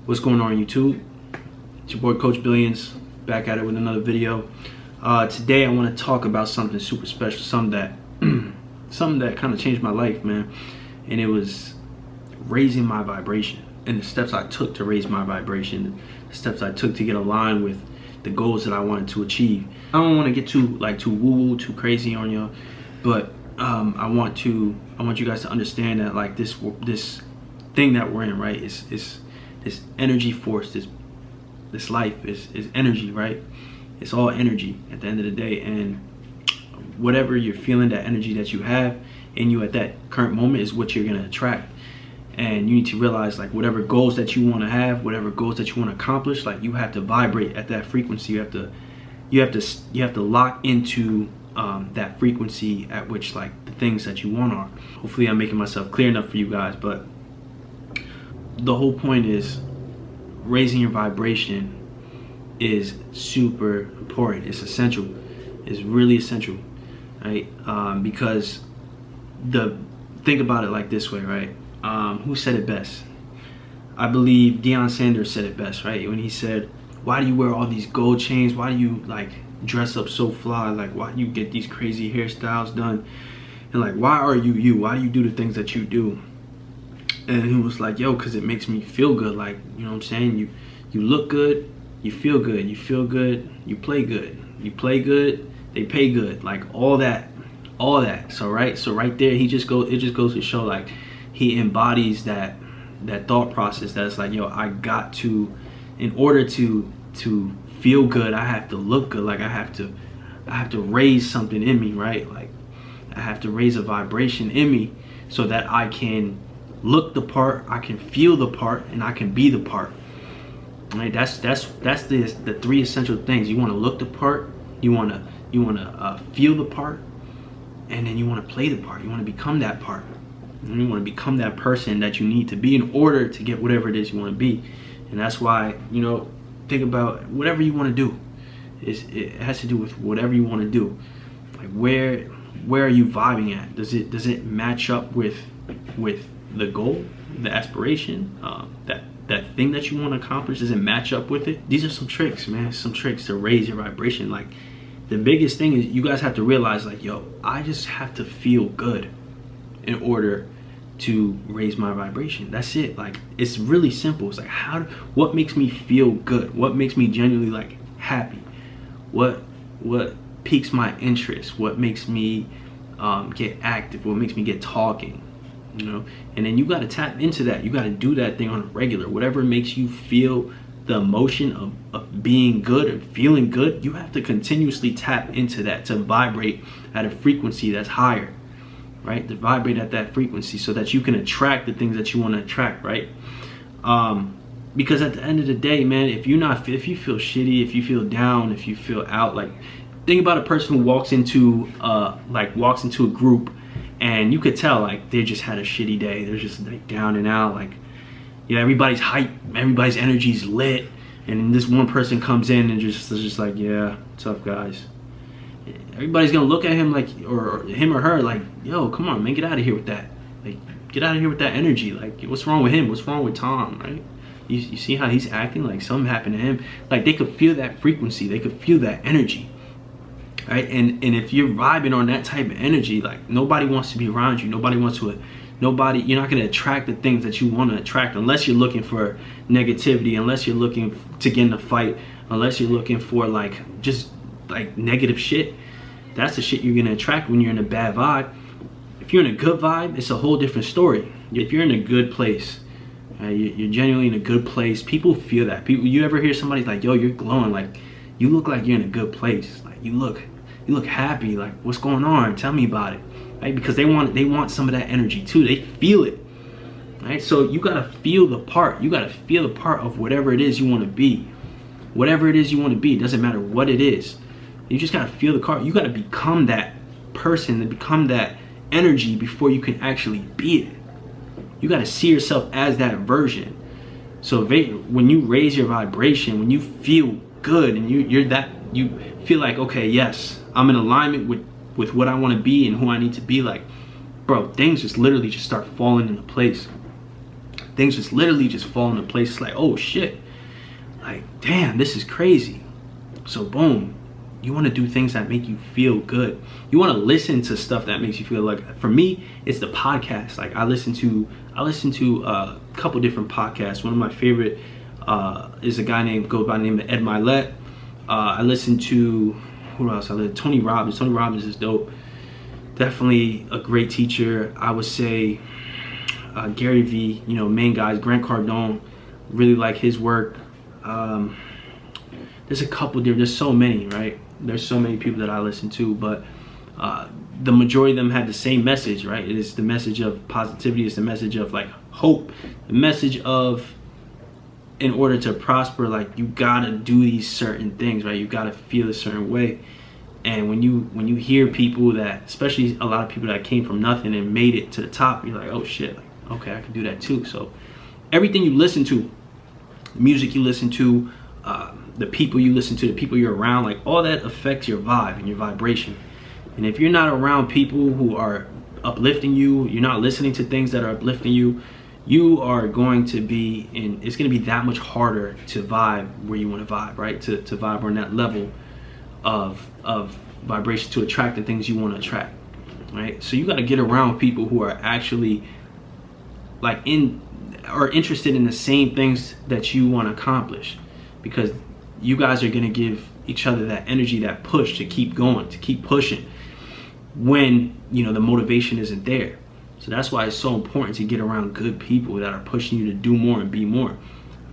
What's going on YouTube? It's your boy Coach Billions, back at it with another video. Today I want to talk about something super special, something that kind of changed my life, man. And it was raising my vibration and the steps I took to raise my vibration, the steps I took to get aligned with the goals that I wanted to achieve. I don't want to get too woo-woo, too crazy on y'all, but I want you guys to understand that like this thing that we're in, right, is this energy force, this life is energy, right? It's all energy at the end of the day, and whatever you're feeling, that energy that you have in you at that current moment is what you're gonna attract. And you need to realize, like, whatever goals that you want to have, whatever goals that you want to accomplish, like, you have to vibrate at that frequency. You have to lock into that frequency at which, like, the things that you want are. Hopefully I'm making myself clear enough for you guys, but the whole point is raising your vibration is super important. It's essential. It's really essential, right? Because think about it like this way, right? Who said it best? I believe Deion Sanders said it best, right? When he said, why do you wear all these gold chains? Why do you like dress up so fly? Like, why do you get these crazy hairstyles done? And like, why are you you? Why do you do the things that you do? And he was like, yo, because it makes me feel good. Like, you know what I'm saying? You look good, you feel good. You feel good, you play good. You play good, they pay good. Like, all that. So right there, it just goes to show, like, he embodies that thought process that's like, yo, I got to, in order to feel good, I have to look good. Like, I have to raise something in me, right? Like, I have to raise a vibration in me so that I can look the part, I can feel the part, and I can be the part. Right? That's the three essential things. You want to look the part, you want to feel the part, and then you want to play the part. You want to become that part. And you want to become that person that you need to be in order to get whatever it is you want to be. And that's why, you know, think about whatever you want to do. It has to do with whatever you want to do. Like, where are you vibing at? Does it match up with the goal, the aspiration, that thing that you want to accomplish? Does it match up with it? These are some tricks, man. Some tricks to raise your vibration. Like, the biggest thing is you guys have to realize, like, yo, I just have to feel good in order to raise my vibration. That's it. Like, it's really simple. It's like, what makes me feel good? What makes me genuinely, like, happy? What piques my interest? What makes me get active? What makes me get talking? You know, and then you got to tap into that. You got to do that thing on a regular. Whatever makes you feel the emotion of being good and feeling good, you have to continuously tap into that, to vibrate at a frequency that's higher, right? To vibrate at that frequency so that you can attract the things that you want to attract, right? Because at the end of the day, man, if you feel shitty, if you feel down, if you feel out, like, think about a person who walks into a group, and you could tell, like, they just had a shitty day. They're just, like, down and out. Like, you know, everybody's hype, everybody's energy's lit, and then this one person comes in and just like, yeah, what's up, guys? Everybody's gonna look at him like, or him or her, like, yo, come on, man, get out of here with that. Like, get out of here with that energy. Like, what's wrong with him? What's wrong with Tom, right? You see how he's acting? Like, something happened to him. Like, they could feel that frequency. They could feel that energy. Right? And if you're vibing on that type of energy, like, nobody wants to be around you. You're not going to attract the things that you want to attract unless you're looking for negativity, unless you're looking to get in a fight, unless you're looking for, like, just, like, negative shit. That's the shit you're going to attract when you're in a bad vibe. If you're in a good vibe, it's a whole different story. If you're in a good place, you're genuinely in a good place, people feel that. You ever hear somebody like, yo, you're glowing, like, you look like you're in a good place, like, you look happy, like, what's going on? Tell me about it, right? Because they want some of that energy too. They feel it, right? So you gotta feel the part. You gotta feel the part of whatever it is you want to be. Whatever it is you want to be, doesn't matter what it is. You just gotta feel the part. You gotta become that person and become that energy before you can actually be it. You gotta see yourself as that version. So when you raise your vibration, when you feel good and you feel like, okay, yes, I'm in alignment with what I want to be and who I need to be, like, bro, things just literally just start falling into place. things just literally just fall into place. It's like, oh shit, like damn, this is crazy. So boom, you want to do things that make you feel good. You want to listen to stuff that makes you feel like, for me, it's the podcast. Like I listen to a couple different podcasts. One of my favorite is a guy goes by the name of Ed Milet. I listen to, who else? Tony Robbins. Tony Robbins is dope. Definitely a great teacher. I would say Gary Vee, you know, main guys. Grant Cardone, really like his work. There's a couple different, there's so many, right? There's so many people that I listen to, but the majority of them have the same message, right? It is the message of positivity. It's the message of like hope. The message of, in order to prosper, like you gotta do these certain things, right? You gotta feel a certain way. And when you hear people that, especially a lot of people that came from nothing and made it to the top, you're like, oh shit, like, okay, I can do that too. So everything you listen to, the music you listen to, the people you listen to, the people you're around, like all that affects your vibe and your vibration. And if you're not around people who are uplifting you, you're not listening to things that are uplifting you, you are going to be in, it's going to be that much harder to vibe where you want to vibe, right? To vibe on that level of vibration, to attract the things you want to attract, right? So you got to get around people who are actually like are interested in the same things that you want to accomplish, because you guys are going to give each other that energy, that push to keep going, to keep pushing when, you know, the motivation isn't there. So that's why it's so important to get around good people that are pushing you to do more and be more.